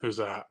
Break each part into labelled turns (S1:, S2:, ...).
S1: Who's that?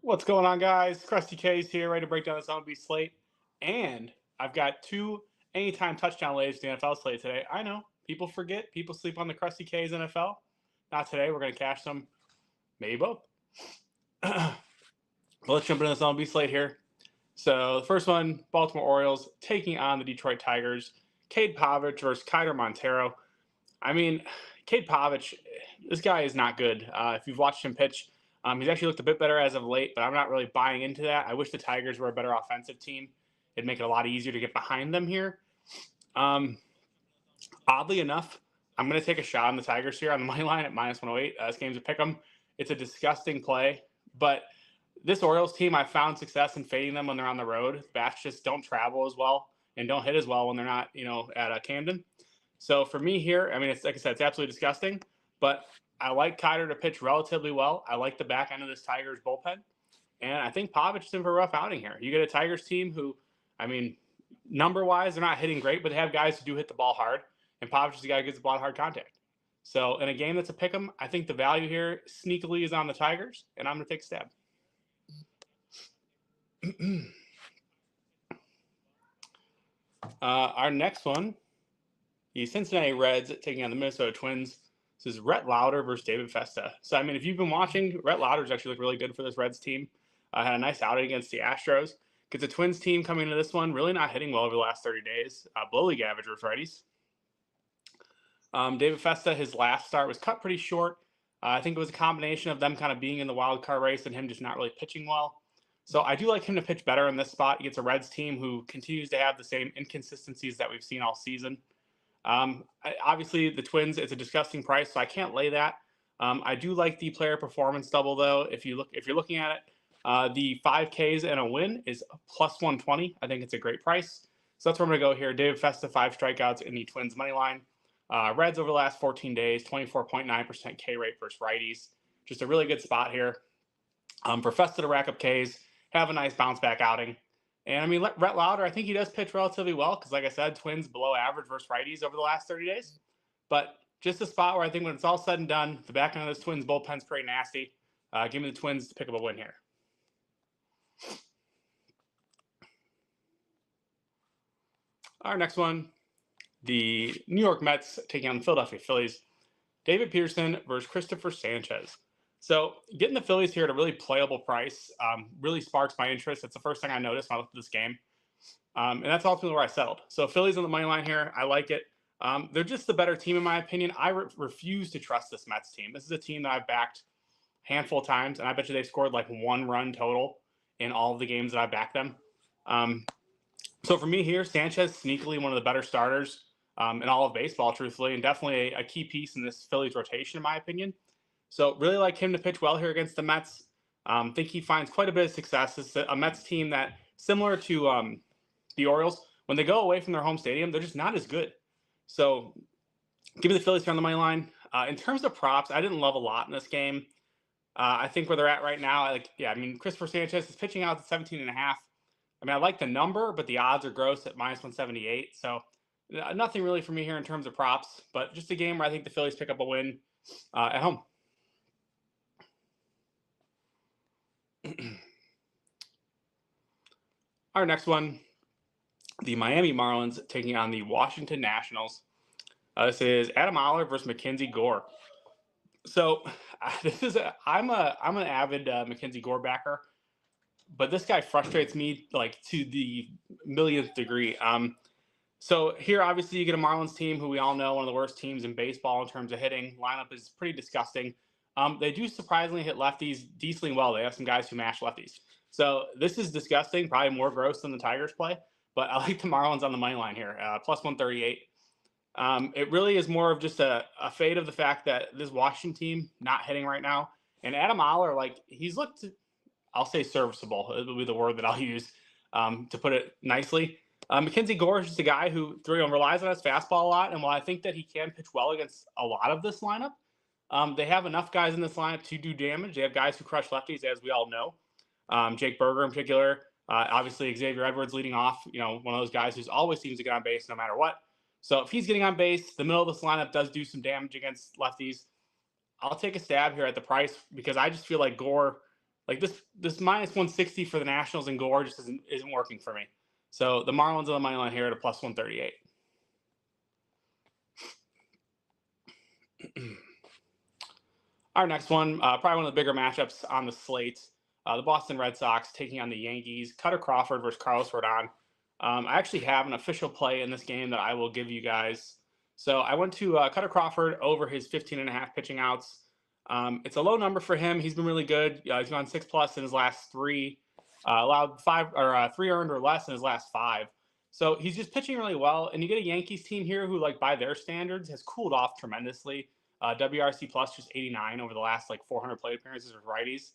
S1: What's going on, guys? Krusty K's here, ready to break down this MLB slate. And I've got two anytime touchdown lays to the NFL slate today. I know, people forget, people sleep on the Krusty K's NFL. Not today, we're going to cash some, maybe both. But let's jump into this MLB slate here. So the first one, Baltimore Orioles taking on the Detroit Tigers. Cade Povich versus Kyler Montero. I mean, Cade Povich, this guy is not good. If you've watched him pitch, he's actually looked a bit better as of late, but I'm not really buying into that. I wish the Tigers were a better offensive team. It'd make it a lot easier to get behind them here. Oddly enough, I'm going to take a shot on the Tigers here on the money line at -108. This game's a pick 'em. It's a disgusting play, but this Orioles team, I've found success in fading them when they're on the road. Bats just don't travel as well and don't hit as well when they're not, at Camden. So for me here, I mean, it's like I said, it's absolutely disgusting, but I like Kyler to pitch relatively well. I like the back end of this Tigers bullpen, and I think Povich is in for a rough outing here. You get a Tigers team who, I mean, number-wise, they're not hitting great, but they have guys who do hit the ball hard, and Povich is the guy who gets the ball hard contact. So in a game that's a pick 'em, I think the value here sneakily is on the Tigers, and I'm going to take a stab. Our next one, the Cincinnati Reds taking on the Minnesota Twins. This is Rhett Lauder versus David Festa. So, I mean, if you've been watching, Rhett Lauder's actually looked really good for this Reds team. Had a nice outing against the Astros. Gets a Twins team coming into this one, really not hitting well over the last 30 days. Below league average versus righties. David Festa, his last start was cut pretty short. I think it was a combination of them kind of being in the wild card race and him just not really pitching well. So I do like him to pitch better in this spot. He gets a Reds team who continues to have the same inconsistencies that we've seen all season. Obviously, the Twins, it's a disgusting price, so I can't lay that. I do like the player performance double, though. If you're looking at it, the 5Ks and a win is plus 120. I think it's a great price. So that's where I'm going to go here. David Festa, 5 strikeouts in the Twins money line. Reds over the last 14 days, 24.9% K rate versus righties. Just a really good spot here. For Festa to rack up Ks, have a nice bounce back outing. And I mean, Rhett Lauder, I think he does pitch relatively well because, like I said, Twins below average versus righties over the last 30 days. But just a spot where I think when it's all said and done, the back end of this Twins bullpen's pretty nasty. Give me the Twins to pick up a win here. Our next one, the New York Mets taking on the Philadelphia Phillies. David Peterson versus Christopher Sanchez. So getting the Phillies here at a really playable price really sparks my interest. That's the first thing I noticed when I looked at this game. And that's ultimately where I settled. So Phillies on the money line here. I like it. They're just the better team in my opinion. I refuse to trust this Mets team. This is a team that I've backed a handful of times, and I bet you they've scored like 1 run total in all of the games that I backed them. So for me here, Sanchez sneakily one of the better starters in all of baseball, truthfully, and definitely a key piece in this Phillies rotation, in my opinion. So really like him to pitch well here against the Mets. Think he finds quite a bit of success. It's a Mets team that, similar to the Orioles, when they go away from their home stadium, they're just not as good. So give me the Phillies here on the money line. In terms of props, I didn't love a lot in this game. I think where they're at right now, Christopher Sanchez is pitching out at 17.5. I mean, I like the number, but the odds are gross at minus 178. So nothing really for me here in terms of props, but just a game where I think the Phillies pick up a win at home. Our next one, the Miami Marlins taking on the Washington Nationals. This is Adam Oller versus Mackenzie Gore. So I'm an avid Mackenzie Gore backer, but this guy frustrates me like to the millionth degree. So here, obviously, you get a Marlins team who we all know, one of the worst teams in baseball in terms of hitting. Lineup is pretty disgusting. They do surprisingly hit lefties decently well. They have some guys who mash lefties. So this is disgusting, probably more gross than the Tigers play. But I like the Marlins on the money line here, plus 138. It really is more of just a fade of the fact that this Washington team not hitting right now. And Adam Oller, like, he's looked, I'll say serviceable. It will be the word that I'll use to put it nicely. Mackenzie Gore is just a guy who relies on his fastball a lot. And while I think that he can pitch well against a lot of this lineup, they have enough guys in this lineup to do damage. They have guys who crush lefties, as we all know. Jake Berger in particular. Obviously, Xavier Edwards leading off, one of those guys who always seems to get on base no matter what. So if he's getting on base, the middle of this lineup does do some damage against lefties. I'll take a stab here at the price because I just feel like Gore, like this minus 160 for the Nationals and Gore just isn't working for me. So the Marlins on the money line here at a plus 138. Our next one, probably one of the bigger matchups on the slate. The Boston Red Sox taking on the Yankees. Cutter Crawford versus Carlos Rodon. I actually have an official play in this game that I will give you guys. So I went to Cutter Crawford over his 15.5 pitching outs. It's a low number for him. He's been really good. He's gone 6+ in his last 3. Allowed 3 earned or less in his last 5. So he's just pitching really well. And you get a Yankees team here who, like, by their standards, has cooled off tremendously. WRC plus just 89 over the last 400 plate appearances with righties.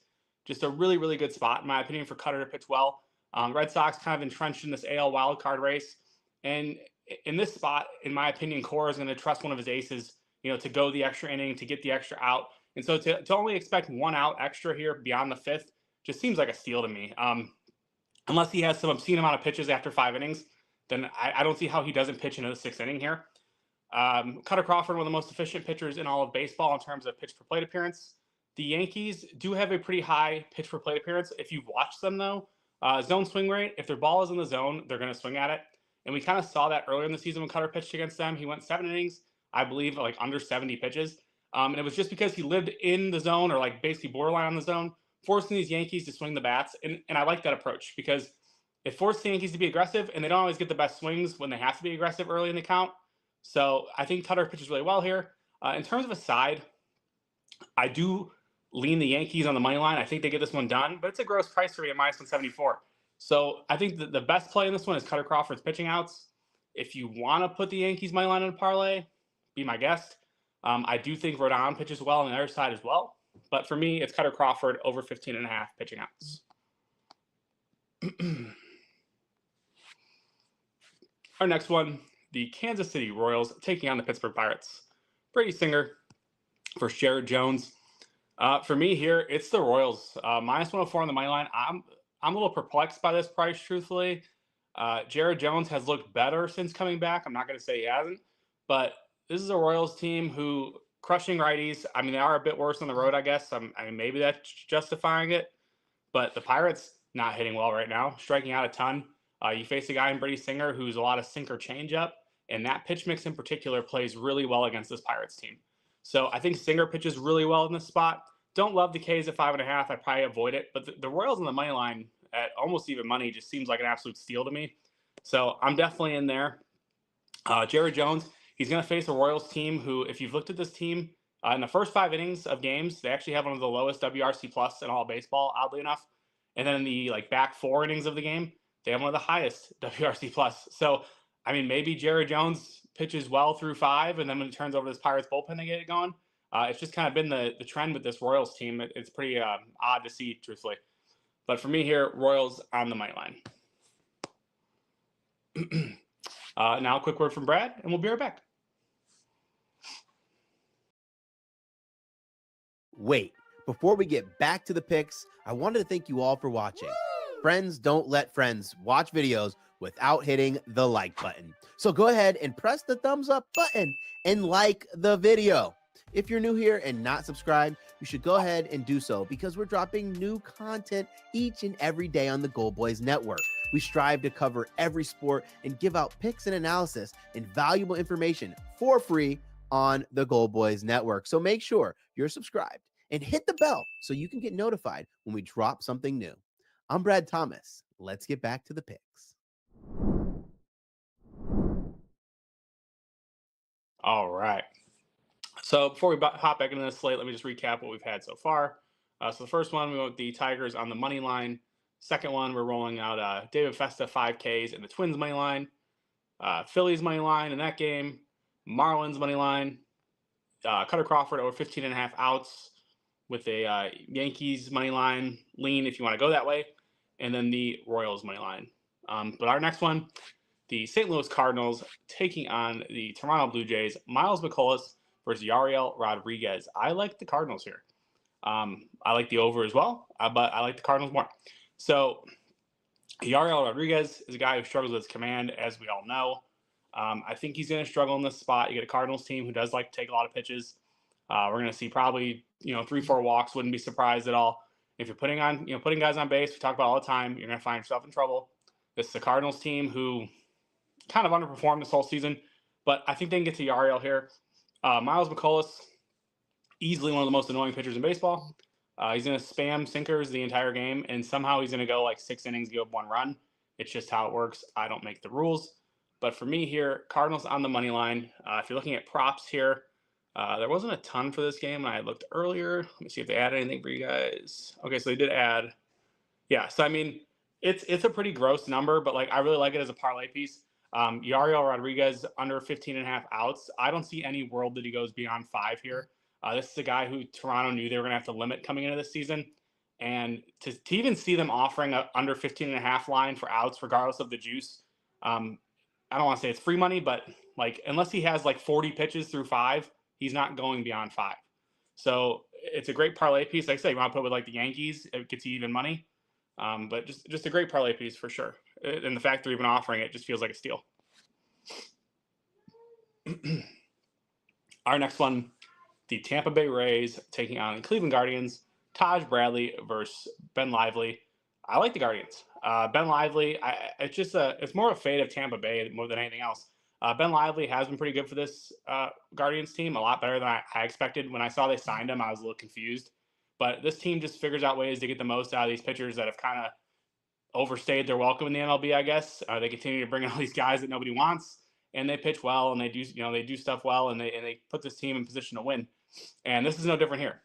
S1: Just a really, really good spot, in my opinion, for Cutter to pitch well. Red Sox kind of entrenched in this AL wildcard race. And in this spot, in my opinion, Cora is going to trust one of his aces, to go the extra inning, to get the extra out. And so to only expect 1 out extra here beyond the 5th just seems like a steal to me. Unless he has some obscene amount of pitches after 5 innings, then I don't see how he doesn't pitch into the 6th inning here. Cutter Crawford, one of the most efficient pitchers in all of baseball in terms of pitch per plate appearance. The Yankees do have a pretty high pitch per plate appearance. If you've watched them, though, zone swing rate, if their ball is in the zone, they're going to swing at it. And we kind of saw that earlier in the season when Cutter pitched against them. He went 7 innings, I believe, under 70 pitches. And it was just because he lived in the zone, or like basically borderline on the zone, forcing these Yankees to swing the bats. And I like that approach because it forced the Yankees to be aggressive, and they don't always get the best swings when they have to be aggressive early in the count. So I think Tutter pitches really well here. In terms of a side, I do lean the Yankees on the money line. I think they get this one done, but it's a gross price for me at -174. So I think that the best play in this one is Cutter Crawford's pitching outs. If you want to put the Yankees money line in a parlay, be my guest. I do think Rodon pitches well on the other side as well. But for me, it's Cutter Crawford over 15.5 pitching outs. Our next one, the Kansas City Royals taking on the Pittsburgh Pirates. Brady Singer versus Jared Jones. For me here, it's the Royals. -104 on the money line. I'm a little perplexed by this price, truthfully. Jared Jones has looked better since coming back. I'm not going to say he hasn't, but this is a Royals team who crushing righties. I mean, they are a bit worse on the road, I guess. I mean, maybe that's justifying it, but the Pirates not hitting well right now, striking out a ton. You face a guy in Brady Singer who's a lot of sinker changeup, and that pitch mix in particular plays really well against this Pirates team. So I think Singer pitches really well in this spot. Don't love the K's at 5.5. I probably avoid it, but the Royals on the money line at almost even money just seems like an absolute steal to me. So I'm definitely in there. Jared Jones, he's going to face a Royals team who, if you've looked at this team in the first 5 innings of games, they actually have one of the lowest WRC plus in all baseball, oddly enough. And then in the back 4 innings of the game, they have one of the highest WRC plus. So, I mean, maybe Jared Jones pitches well through 5, and then when it turns over to this Pirates bullpen, they get it going. It's just kind of been the trend with this Royals team. It's pretty odd to see, truthfully. But for me here, Royals on the money line. Now a quick word from Brad, and we'll be right back.
S2: Wait, before we get back to the picks, I wanted to thank you all for watching. Friends don't let friends watch videos without hitting the like button. So go ahead and press the thumbs up button and like the video. If you're new here and not subscribed, you should go ahead and do so because we're dropping new content each and every day on the Gold Boys Network. We strive to cover every sport and give out picks and analysis and valuable information for free on the Gold Boys Network. So make sure you're subscribed and hit the bell so you can get notified when we drop something new. I'm Brad Thomas. Let's get back to the picks.
S1: All right. So before we hop back into this slate, let me just recap what we've had so far. So the first one, we went with the Tigers on the money line. Second one, we're rolling out David Festa 5Ks and the Twins money line. Phillies money line in that game. Marlins money line. Cutter Crawford over 15.5 outs with a Yankees money line lean if you want to go that way. And then the Royals money line. But our next one, the St. Louis Cardinals taking on the Toronto Blue Jays. Miles McCullough versus Yariel Rodriguez. I like the Cardinals here. I like the over as well, but I like the Cardinals more. So Yariel Rodriguez is a guy who struggles with his command, as we all know. I think he's going to struggle in this spot. You get a Cardinals team who does like to take a lot of pitches. We're going to see probably 3-4 walks. Wouldn't be surprised at all. If you're putting guys on base, we talk about all the time, you're going to find yourself in trouble. This is the Cardinals team who kind of underperformed this whole season, but I think they can get to Yariel here. Miles McCullough, easily one of the most annoying pitchers in baseball. He's going to spam sinkers the entire game, and somehow he's going to go like 6 innings, give up 1 run. It's just how it works. I don't make the rules. But for me here, Cardinals on the money line. If you're looking at props here, there wasn't a ton for this game. I looked earlier. Let me see if they added anything for you guys. Okay, so they did add. Yeah, so I mean, it's a pretty gross number, but I really like it as a parlay piece. Yariel Rodriguez under 15.5 outs. I don't see any world that he goes beyond 5 here. This is a guy who Toronto knew they were going to have to limit coming into this season. And to even see them offering a under 15.5 line for outs, regardless of the juice, I don't want to say it's free money, but unless he has 40 pitches through 5, he's not going beyond 5. So it's a great parlay piece. Like I say, you want to put with the Yankees, it gets you even money. But just a great parlay piece for sure. And the fact they're even offering it just feels like a steal. Our next one, the Tampa Bay Rays taking on the Cleveland Guardians. Taj Bradley versus Ben Lively. I like the Guardians. Ben Lively, it's more a fade of Tampa Bay more than anything else. Ben Lively has been pretty good for this Guardians team, a lot better than I expected. When I saw they signed him, I was a little confused. But this team just figures out ways to get the most out of these pitchers that have kind of overstayed their welcome in the MLB, I guess. They continue to bring in all these guys that nobody wants, and they pitch well, and they do stuff well, and they put this team in position to win. And this is no different here.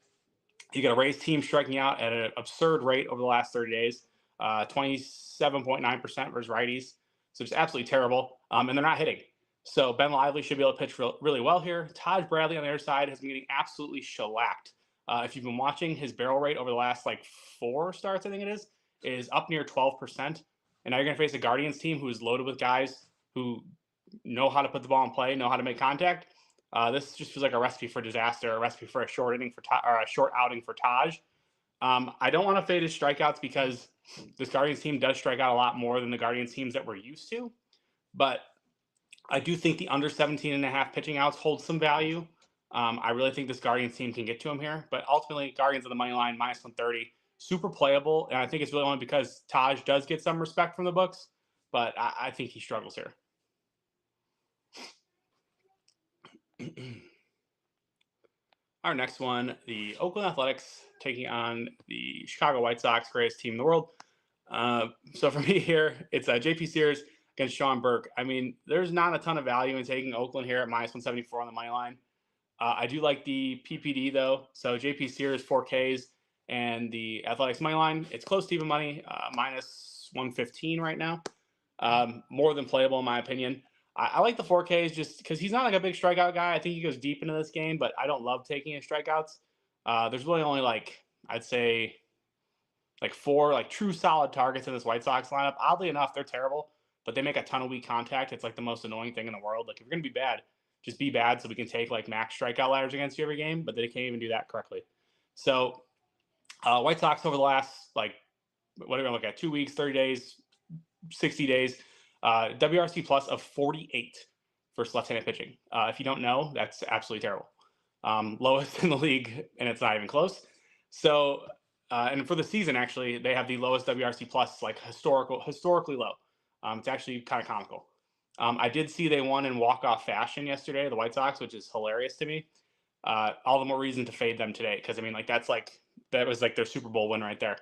S1: You got a Rays team striking out at an absurd rate over the last 30 days, 27.9% versus righties. So just absolutely terrible. And they're not hitting. So Ben Lively should be able to pitch really well here. Taj Bradley on the other side has been getting absolutely shellacked. If you've been watching, his barrel rate over the last 4 starts, I think it is up near 12%. And now you're going to face a Guardians team who is loaded with guys who know how to put the ball in play, know how to make contact. This just feels like a recipe for disaster, a recipe for a short outing for Taj. I don't want to fade his strikeouts because this Guardians team does strike out a lot more than the Guardians teams that we're used to. But I do think the under 17.5 pitching outs hold some value. I really think this Guardians team can get to him here. But ultimately, Guardians of the money line, minus 130, super playable. And I think it's really only because Taj does get some respect from the books. But I think he struggles here. Our next one, the Oakland Athletics taking on the Chicago White Sox, greatest team in the world. So for me here, it's JP Sears against Sean Burke. I mean, there's not a ton of value in taking Oakland here at minus 174 on the money line. I do like the PPD though. So JP Sears 4Ks and the Athletics money line. It's close to even money, minus 115 right now. More than playable in my opinion. I like the 4Ks just because he's not a big strikeout guy. I think he goes deep into this game, but I don't love taking his strikeouts. There's really only I'd say 4 true solid targets in this White Sox lineup. Oddly enough, they're terrible, but they make a ton of weak contact. It's the most annoying thing in the world. If you're going to be bad, just be bad so we can take max strikeout ladders against you every game, but they can't even do that correctly. So White Sox over the last, what are we going to look at, 2 weeks, 30 days, 60 days, WRC plus of 48 versus left-handed pitching. If you don't know, that's absolutely terrible. Lowest in the league, and it's not even close. So, and for the season, actually, they have the lowest WRC plus, historically low. It's actually kind of comical. I did see they won in walk-off fashion yesterday, the White Sox, which is hilarious to me. All the more reason to fade them today, because that was their Super Bowl win right there.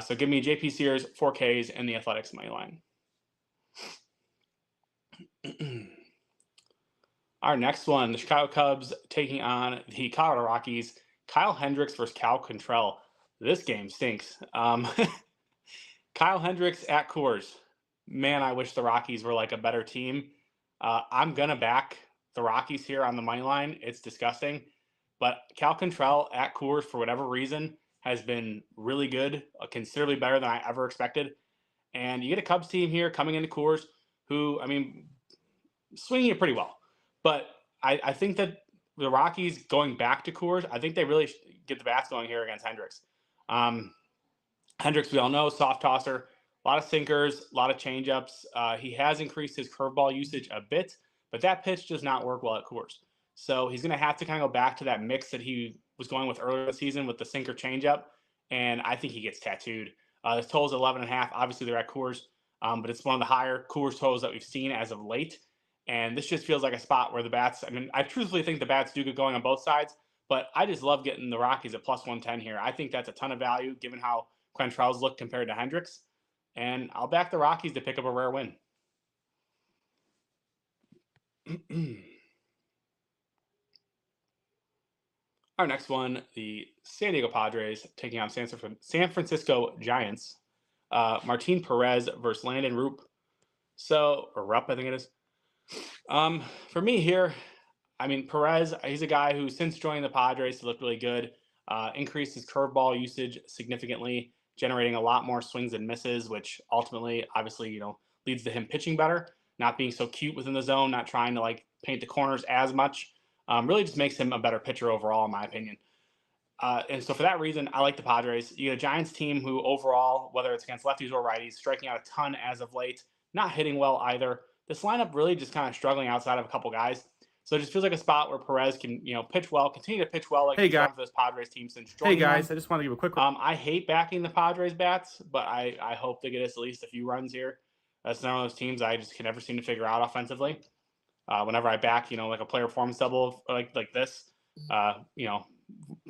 S1: So give me JP Sears, 4Ks, and the Athletics money line. Our next one, the Chicago Cubs taking on the Colorado Rockies. Kyle Hendricks versus Cal Quantrill. This game stinks. Kyle Hendricks at Coors. Man, I wish the Rockies were a better team. I'm going to back the Rockies here on the money line. It's disgusting. But Cal Quantrill at Coors, for whatever reason, has been really good, considerably better than I ever expected. And you get a Cubs team here coming into Coors who, swinging it pretty well. But I think that the Rockies going back to Coors, I think they really get the bats going here against Hendricks. Hendricks, we all know, soft tosser, a lot of sinkers, a lot of changeups. He has increased his curveball usage a bit, but that pitch does not work well at Coors. So he's going to have to kind of go back to that mix that he was going with earlier this season with the sinker changeup, and I think he gets tattooed. This total is 11.5. Obviously, they're at Coors, but it's one of the higher Coors totals that we've seen as of late. And this just feels like a spot where the bats, I truthfully think the bats do get going on both sides, but I just love getting the Rockies at plus 110 here. I think that's a ton of value given how Quantrill's look compared to Hendricks. And I'll back the Rockies to pick up a rare win. Our next one, the San Diego Padres taking on San Francisco Giants. Martin Perez versus Landon Rupp. Or Rupp, I think it is. For me here, Perez, he's a guy who since joining the Padres has looked really good. Increased his curveball usage significantly, generating a lot more swings and misses, which ultimately, obviously, leads to him pitching better, not being so cute within the zone, not trying to paint the corners as much. Really just makes him a better pitcher overall, in my opinion. And so for that reason, I like the Padres. You get a Giants team who overall, whether it's against lefties or righties, striking out a ton as of late, not hitting well either. This lineup really just kind of struggling outside of a couple guys. So it just feels like a spot where Perez can, pitch well, continue to pitch well he's done for this Padres team since joining.
S3: Hey guys, I just want to give a quick.
S1: I hate backing the Padres bats, but I hope they get us at least a few runs here. That's one of those teams I just can never seem to figure out offensively. Whenever I back, like a player performance double like this,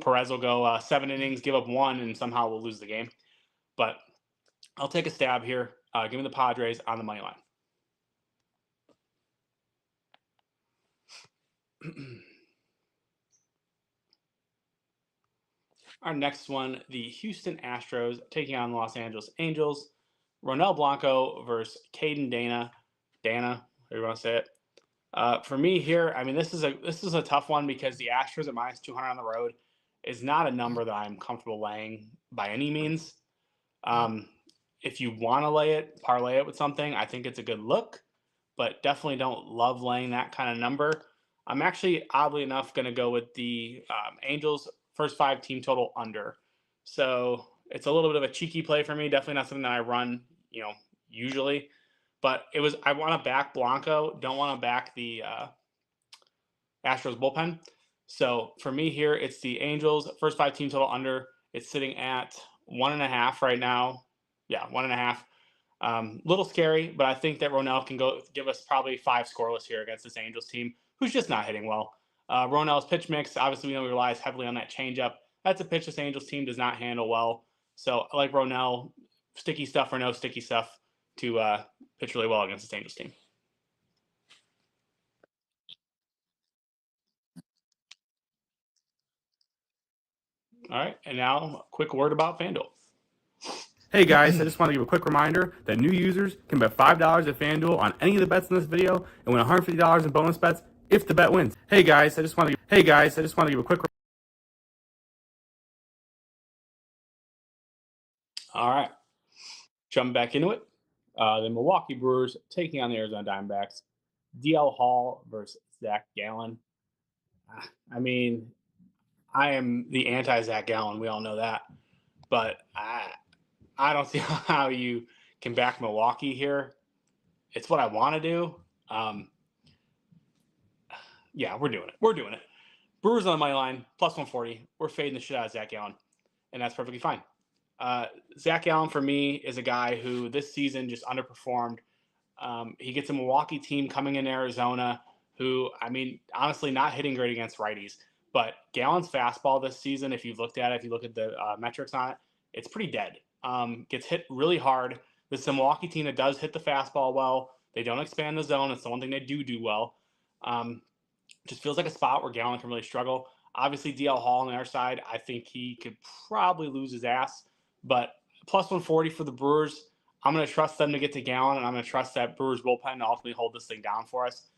S1: Perez will go 7 innings, give up 1, and somehow we'll lose the game. But I'll take a stab here. Give me the Padres on the money line. Our next one, the Houston Astros taking on the Los Angeles Angels. Ronel Blanco versus Caden Dana, however you want to say it. For me here, I mean, this is a tough one because the Astros at minus 200 on the road is not a number that I'm comfortable laying by any means. If you want to parlay it with something, I think it's a good look, but definitely don't love laying that kind of number. I'm actually, oddly enough, going to go with the Angels first 5 team total under. So it's a little bit of a cheeky play for me. Definitely not something that I run, usually. But I want to back Blanco. Don't want to back the Astros bullpen. So for me here, it's the Angels first 5 team total under. It's sitting at 1.5 right now. Yeah, 1.5. Little scary, but I think that Ronel can go give us probably 5 scoreless here against this Angels team, who's just not hitting well. Ronel's pitch mix, obviously we know he relies heavily on that changeup. That's a pitch this Angels team does not handle well. So I like Ronel, sticky stuff or no sticky stuff, to pitch really well against this Angels team. All right, and now a quick word about FanDuel.
S3: Hey guys, I just want to give a quick reminder that new users can bet $5 at FanDuel on any of the bets in this video and win $150 in bonus bets if the bet wins. Hey guys, I just want to give a quick.
S1: All right, jumping back into it. The Milwaukee Brewers taking on the Arizona Diamondbacks. DL Hall versus Zach Gallen. I mean, I am the anti-Zach Gallen. We all know that. But I don't see how you can back Milwaukee here. It's what I want to do. Yeah, we're doing it. Brewers on the money line, plus 140. We're fading the shit out of Zach Gallen, and that's perfectly fine. Zach Gallen, for me, is a guy who this season just underperformed. He gets a Milwaukee team coming in Arizona who, I mean, honestly, not hitting great against righties. But Gallen's fastball this season, if you've looked at it, if you look at the metrics on it, it's pretty dead. Gets hit really hard. This is a Milwaukee team that does hit the fastball well. They don't expand the zone. It's the one thing they do well. Just feels like a spot where Gallen can really struggle. Obviously, DL Hall on their side, I think he could probably lose his ass. But plus 140 for the Brewers, I'm going to trust them to get to Gallen, and I'm going to trust that Brewers bullpen to ultimately hold this thing down for us.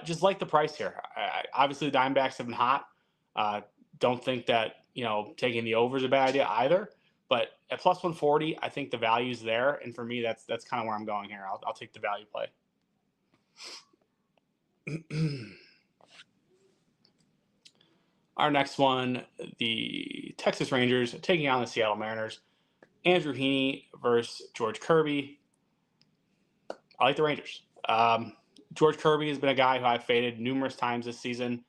S1: Just like the price here. Obviously, the Diamondbacks have been hot. Don't think that, taking the over is a bad idea either. But at plus 140, I think the value's there. And for me, that's kind of where I'm going here. I'll take the value play. Our next one, the Texas Rangers taking on the Seattle Mariners. Andrew Heaney versus George Kirby. I like the Rangers. George Kirby has been a guy who I've faded numerous times this season.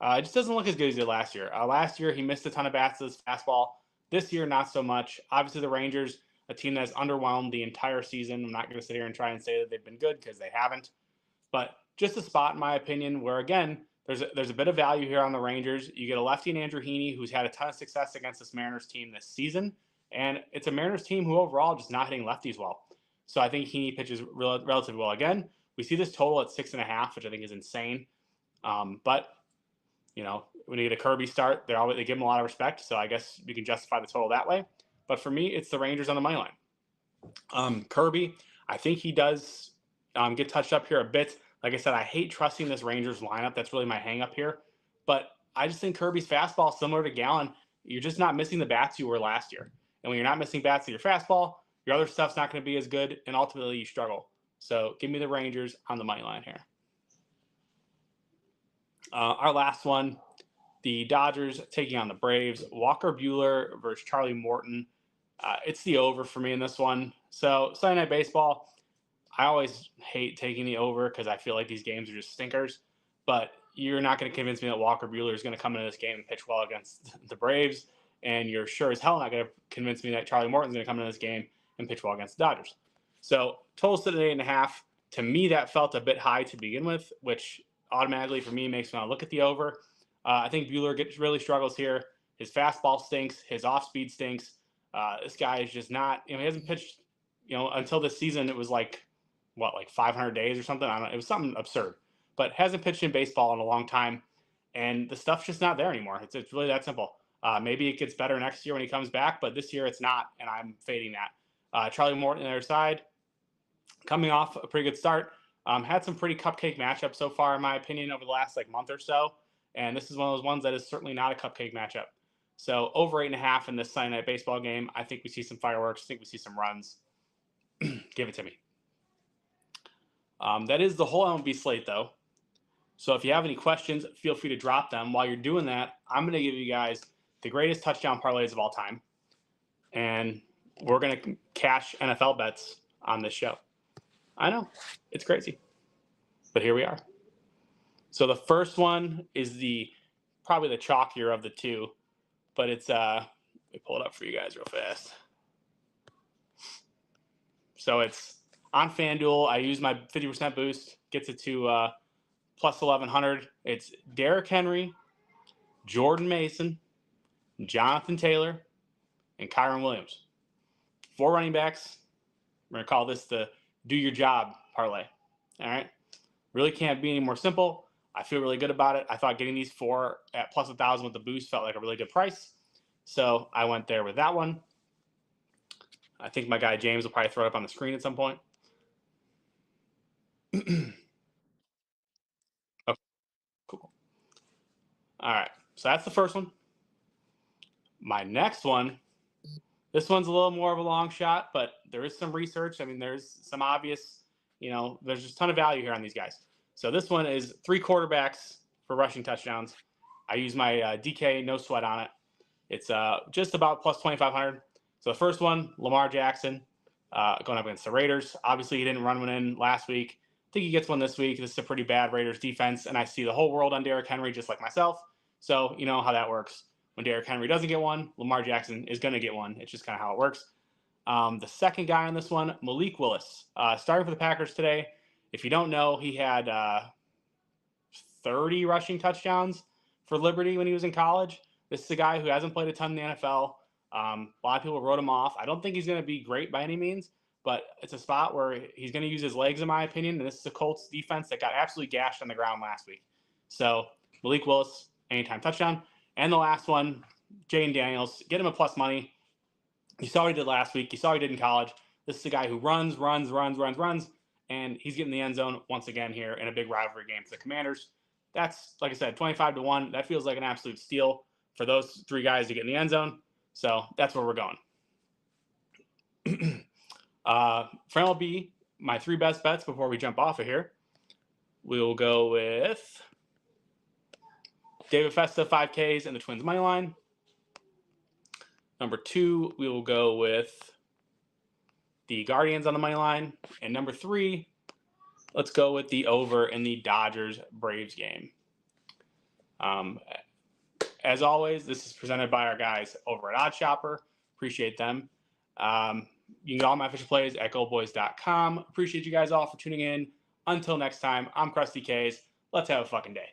S1: It just doesn't look as good as he did last year. Last year, he missed a ton of bats to his fastball. This year, not so much. Obviously, the Rangers, a team that has underwhelmed the entire season. I'm not going to sit here and try and say that they've been good because they haven't. But just a spot, in my opinion, where, again, there's a bit of value here on the Rangers. You get a lefty in Andrew Heaney, who's had a ton of success against this Mariners team this season. And it's a Mariners team who overall just not hitting lefties well. So I think Heaney pitches relatively well. Again, we see this total at 6.5, which I think is insane. But when you get a Kirby start, they give him a lot of respect. So I guess you can justify the total that way. But for me, it's the Rangers on the money line. Kirby, I think he does get touched up here a bit. Like I said, I hate trusting this Rangers lineup. That's really my hang up here. But I just think Kirby's fastball, similar to Gallen, you're just not missing the bats you were last year. And when you're not missing bats in your fastball, your other stuff's not going to be as good, and ultimately you struggle. So give me the Rangers on the money line here. Our last one, the Dodgers taking on the Braves. Walker Buehler versus Charlie Morton. It's the over for me in this one. So Sunday Night Baseball, I always hate taking the over because I feel like these games are just stinkers. But you're not going to convince me that Walker Buehler is going to come into this game and pitch well against the Braves. And you're sure as hell not going to convince me that Charlie Morton's going to come into this game and pitch well against the Dodgers. So total stood at 8.5. To me, that felt a bit high to begin with, which automatically for me makes me want to look at the over. I think Buehler really struggles here. His fastball stinks. His off speed stinks. This guy is just not. He hasn't pitched. Until this season, it was like 500 days or something. I don't know. It was something absurd, but hasn't pitched in baseball in a long time, and the stuff's just not there anymore. It's really that simple. Maybe it gets better next year when he comes back, but this year it's not, and I'm fading that. Charlie Morton on the other side, coming off a pretty good start. Had some pretty cupcake matchups so far, in my opinion, over the last month or so, and this is one of those ones that is certainly not a cupcake matchup. So over 8.5 in this Sunday Night Baseball game. I think we see some fireworks. I think we see some runs. Give it to me. That is the whole MLB slate, though. So if you have any questions, feel free to drop them. While you're doing that, I'm going to give you guys the greatest touchdown parlays of all time. And we're going to cash NFL bets on this show. I know, it's crazy. But here we are. So the first one is probably the chalkier of the two. But it's, let me pull it up for you guys real fast. So it's on FanDuel. I use my 50% boost, gets it to plus 1,100. It's Derrick Henry, Jordan Mason, Jonathan Taylor, and Kyron Williams. 4 running backs. We're going to call this the do your job parlay. All right. Really can't be any more simple. I feel really good about it. I thought getting these 4 at plus 1,000 with the boost felt like a really good price. So I went there with that one. I think my guy James will probably throw it up on the screen at some point. Okay, cool. All right. So that's the first one. My next one, this one's a little more of a long shot, but there is some research. I mean, there's some obvious, there's just a ton of value here on these guys. So this one is 3 quarterbacks for rushing touchdowns. I use my DK, no sweat on it. It's just about plus 2,500. So the first one, Lamar Jackson, going up against the Raiders. Obviously, he didn't run one in last week. I think he gets one this week. This is a pretty bad Raiders defense, and I see the whole world on Derrick Henry just like myself. So you know how that works. When Derrick Henry doesn't get one, Lamar Jackson is going to get one. It's just kind of how it works. The second guy on this one, Malik Willis, starting for the Packers today. If you don't know, he had 30 rushing touchdowns for Liberty when he was in college. This is a guy who hasn't played a ton in the NFL. A lot of people wrote him off. I don't think he's going to be great by any means, but it's a spot where he's going to use his legs, in my opinion. And this is a Colts defense that got absolutely gashed on the ground last week. So Malik Willis, anytime touchdown. And the last one, Jayden Daniels, get him a plus money. You saw what he did last week. You saw what he did in college. This is a guy who runs, and he's getting the end zone once again here in a big rivalry game for the Commanders. That's, like I said, 25-1. That feels like an absolute steal for those 3 guys to get in the end zone. So that's where we're going. For MLB, my 3 best bets before we jump off of here, we'll go with David Festa, 5Ks, and the Twins money line. Number 2, we will go with the Guardians on the money line. And number 3, let's go with the over in the Dodgers-Braves game. As always, this is presented by our guys over at OddsShopper. Appreciate them. You can get all my official plays at goldboys.com. Appreciate you guys all for tuning in. Until next time, I'm Krusty K's. Let's have a fucking day.